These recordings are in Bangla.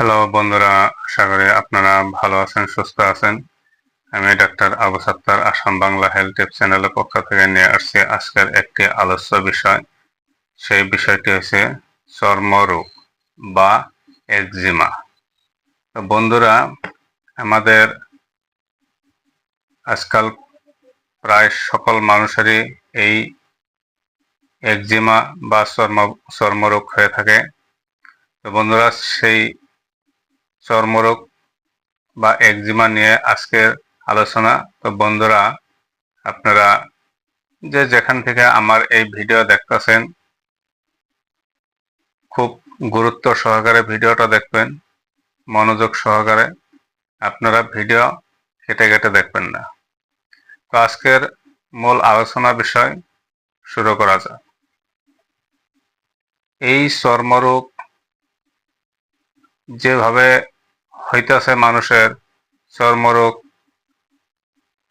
হ্যালো বন্ধুরা, আশা করি আপনারা ভালো আছেন, সুস্থ আছেন। আমি doctor Abu Sattar Assam Bangla health tips চ্যানেলের পক্ষ থেকে নিয়ে আসছি আজকের একটি আলোচ্য বিষয়। সেই বিষয়টি হচ্ছে চর্মরোগ বা একজিমা। তো বন্ধুরা, আমাদের আজকাল প্রায় সকল মানুষেরই এই একজিমা বা চর্মরোগ হয়ে থাকে। তো বন্ধুরা, সেই চর্মরোগ বা একজিমা নিয়ে আজকের আলোচনা। তো বন্ধুরা, আপনারা যেখান থেকে আমার এই ভিডিও দেখতেছেন, খুব গুরুত্ব সহকারে ভিডিওটা দেখবেন, মনোযোগ সহকারে। আপনারা ভিডিও কেটে কেটে দেখবেন না। তো আজকের মূল আলোচনা বিষয় শুরু করা যাক। এই চর্মরোগ যেভাবে হইতেছে, মানুষের চর্মরোগ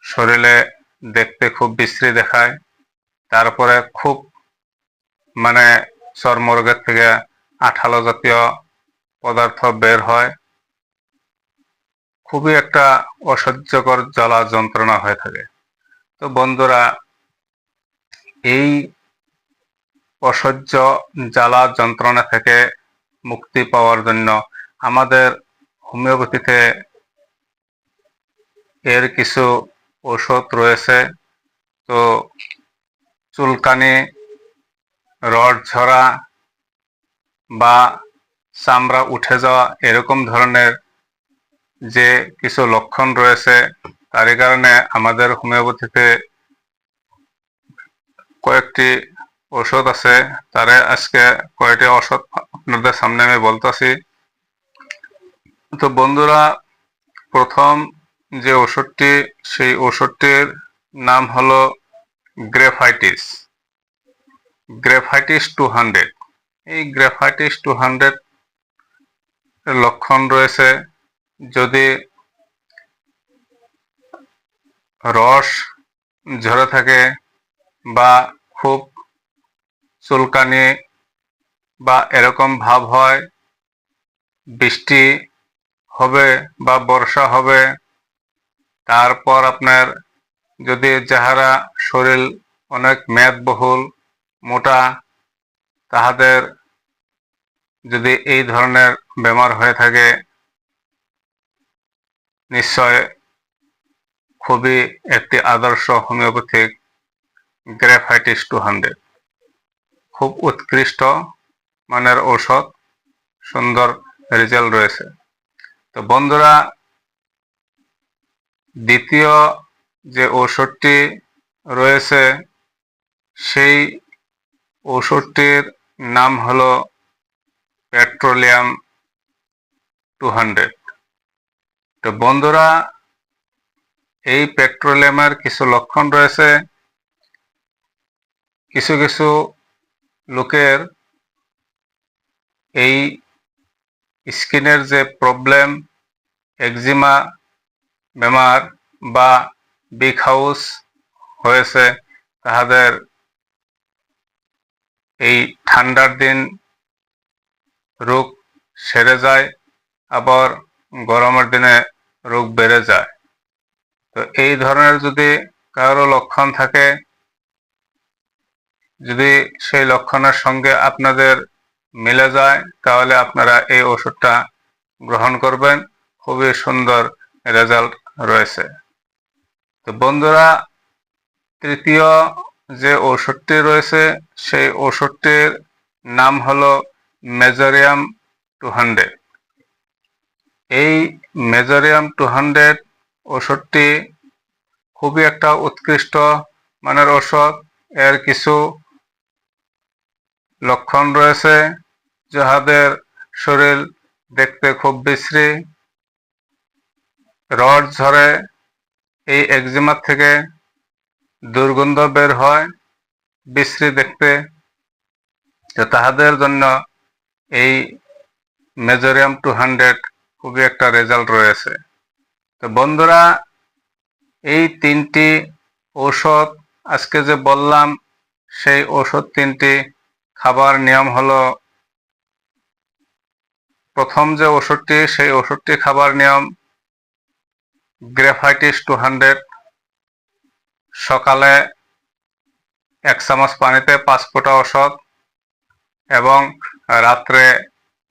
শরীরে দেখতে খুব বিশ্রী দেখায়, তারপরে খুব চর্মরোগের থেকে আঠালো জাতীয় পদার্থ বের হয়, খুবই একটা অসহ্যকর জ্বালা যন্ত্রণা হয়ে থাকে। তো বন্ধুরা, এই অসহ্য জ্বালা যন্ত্রণা থেকে মুক্তি পাওয়ার জন্য আমাদের হোমিওপ্যাথিতে এর কিছু ঔষধ রয়েছে। তো চুলকানি, রড ঝরা বা চামড়া উঠে যাওয়া, এরকম ধরনের যে কিছু লক্ষণ রয়েছে, তারই কারণে আমাদের হোমিওপ্যাথিতে কয়েকটি ওষুধ আছে। তারে আজকে কয়েকটি ওষুধ আপনাদের সামনে আমি বলতেছি। তো বন্ধুরা, প্রথম যে ওষুধটি, সেই ওষুধটির নাম হলো গ্রেফাইটিস 200। এই গ্রেফাইটিস 200 এর লক্ষণ রয়েছে, যদি রস ঝরে থাকে বা খুব চুলকানি বা এরকম ভাব হয়, বৃষ্টি হবে বা বর্ষা হবে, তারপর আপনার যদি যাহারা শরীর অনেক মেদবহুল, মোটা, তাহাদের যদি এই ধরনের বেমার হয়ে থাকে, নিশ্চয় খুবই একটি আদর্শ হোমিওপ্যাথিক গ্রেফাইটিস 200 খুব উৎকৃষ্ট মানের ঔষধ, সুন্দর রেজাল্ট রয়েছে। তো বন্ধুরা, দ্বিতীয় যে ঔষধটি রয়েছে, সেই ঔষধটির নাম হলো পেট্রোলিয়াম 200। তো বন্ধুরা, এই পেট্রোলিয়ামের কিছু লক্ষণ রয়েছে। কিছু কিছু লোকের এই স্কিনের যে প্রবলেম, একজিমা বেমার বা বিগ হাউস হয়েছে, তাহাদের এই ঠান্ডার দিন রোগ সেরে যায়, আবার গরমের দিনে রোগ বেড়ে যায়। তো এই ধরনের যদি কারো লক্ষণ থাকে, যদি সেই লক্ষণের সঙ্গে আপনাদের মিলে যায়, তাহলে আপনারা এই ওষুধটা গ্রহণ করবেন। খুবই সুন্দর রেজাল্ট রয়েছে। তো বন্ধুরা, তৃতীয় যে ওষুধটি রয়েছে, সেই ওষুধটির নাম হলো মেজোরিয়াম 200। এই মেজোরিয়াম 200 ওষুধটি খুবই একটা উৎকৃষ্ট মানের ওষুধ। এর কিছু লক্ষণ রয়েছে, যাহাদের শরীর দেখতে খুব বিশ্রী, রড ঝরে, এই একজিমার থেকে দুর্গন্ধ বের হয়, বিশ্রী দেখতে, তো তাহাদের জন্য এই মেজোরিয়াম 200 খুবই একটা রেজাল্ট রয়েছে। তো বন্ধুরা, এই তিনটি ঔষধ আজকে যে বললাম, সেই ঔষধ তিনটি খাবার নিয়ম হলো প্রথম যে ওষুধটি, সেই ওষুধটি খাবার নিয়ম: গ্রেফাইটিস 200 সকালে 1 চামচ পানিতে 5 ফোঁটা ঔষধ এবং রাত্রে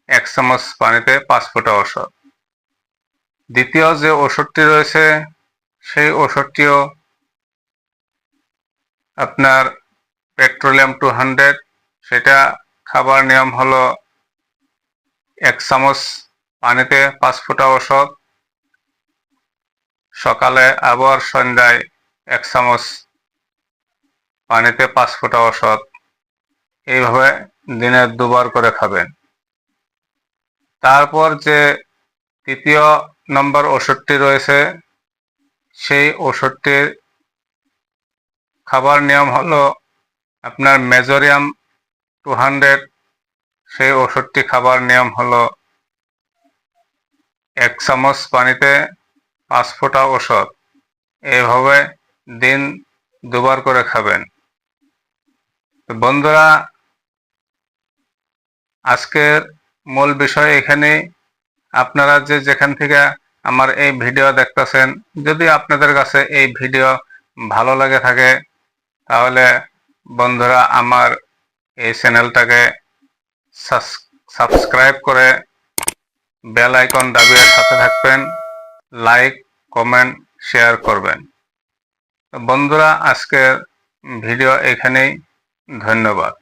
1 চামচ পানিতে 5 ফোঁটা ঔষধ। দ্বিতীয় যে ওষুধটি রয়েছে, সেই ওষুধটিও আপনার পেট্রোলিয়াম 200, সেটা খাবার নিয়ম হলো 1 চামচ পানিতে 5 ফোঁটা ঔষধ, সকালে আবার সন্ধ্যায় 1 চামচ পানিতে 5 ফোঁটা ঔষধ। এইভাবে দিনে 2 বার করে খাবেন। তারপর যে তৃতীয় নম্বর ওষুধটি রয়েছে, সেই ওষুধটির খাবার নিয়ম হলো আপনার মেজোরিয়াম 200, সেই ওষুধটি খাবার নিয়ম হলো 1 চামচ পানিতে 5 ফোঁটা ঔষধ। এইভাবে দিন 2 বার করে খাবেন। বন্ধুরা, আজকের মূল বিষয় এখানেই। আপনারা যে যেখান থেকে আমার এই ভিডিও দেখতেছেন, যদি আপনাদের কাছে এই ভিডিও ভালো লাগে থাকে, তাহলে বন্ধুরা আমার এই চ্যানেলটাকে সাবস্ক্রাইব করে বেল আইকন দাবিয়ে সাথে থাকবেন, লাইক, কমেন্ট, শেয়ার করবেন। বন্ধুরা, আজকের ভিডিও এখানেই। ধন্যবাদ।